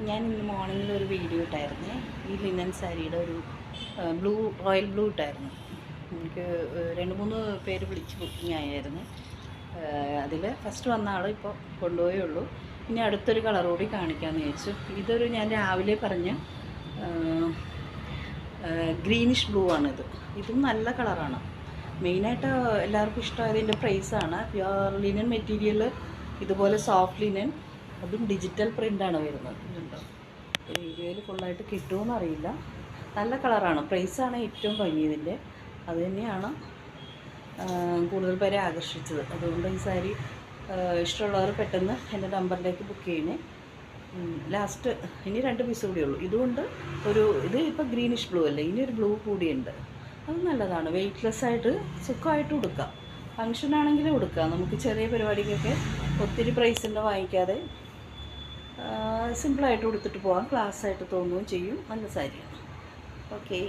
ഞാൻ ഇന്ന് മോർണിംഗിൽ ഒരു വീഡിയോ ഇട്ടായിരുന്നേ. ഈ ലിനൻ സാരിയുടെ ഒരു റോയൽ ബ്ലൂ ഇട്ടായിരുന്നു. എനിക്ക് 2-3 പേര് വിളിച്ച് ബുക്കിംഗ് ആയായിരുന്നു. അതിൽ ഫസ്റ്റ് വന്ന ആൾ ഇപ്പോൾ കൊണ്ടുപോയേ ഉള്ളൂ. ഇനി അടുത്തൊരു കളർ കൂടി കാണിക്കാമെന്ന് വിചാരിച്ചു. ഞാൻ രാവിലെ പറഞ്ഞ ഗ്രീനിഷ് ബ്ലൂ ആണിത്. ഇതും നല്ല കളറാണ്. മെയിനായിട്ട് എല്ലാവർക്കും ഇഷ്ടം ഇതിൻ്റെ പ്രൈസാണ്. പ്യുവർ ലിനൻ മെറ്റീരിയൽ, ഇതുപോലെ സോഫ്റ്റ് ലിനൻ, അതും ഡിജിറ്റൽ പ്രിൻ്റാണ് വരുന്നത്. ഇതുണ്ടോ, വീഡിയോയിൽ ഫുള്ളായിട്ട് കിട്ടുമെന്ന് അറിയില്ല. നല്ല കളറാണ്. പ്രൈസാണ് ഏറ്റവും ഭംഗി ഇതിൻ്റെ. അത് തന്നെയാണ് കൂടുതൽ പേരെ ആകർഷിച്ചത്. അതുകൊണ്ട് ഈ സാരി ഇഷ്ടമുള്ളവർ പെട്ടെന്ന് എൻ്റെ നമ്പറിലേക്ക് ബുക്ക് ചെയ്യണേ. ലാസ്റ്റ് ഇനി 2 പീസ് കൂടിയേ ഉള്ളൂ. ഇതുകൊണ്ട് ഇത് ഇപ്പോൾ ഗ്രീനിഷ് ബ്ലൂ അല്ലേ, ഇനി ഒരു ബ്ലൂ കൂടിയുണ്ട്. അത് നല്ലതാണ്. വെയ്റ്റ്ലെസ് ആയിട്ട് സുഖമായിട്ട് ഉടുക്കാം. ഫങ്ഷനാണെങ്കിലും ഉടുക്കാം. നമുക്ക് ചെറിയ പരിപാടിക്കൊക്കെ ഒത്തിരി പ്രൈസിൻ്റെ വാങ്ങിക്കാതെ സിമ്പിളായിട്ട് ഉടുത്തിട്ട് പോകാം. ക്ലാസ്സായിട്ട് തോന്നുകയും ചെയ്യും. നല്ല സാരിയാണ്. ഓക്കെ.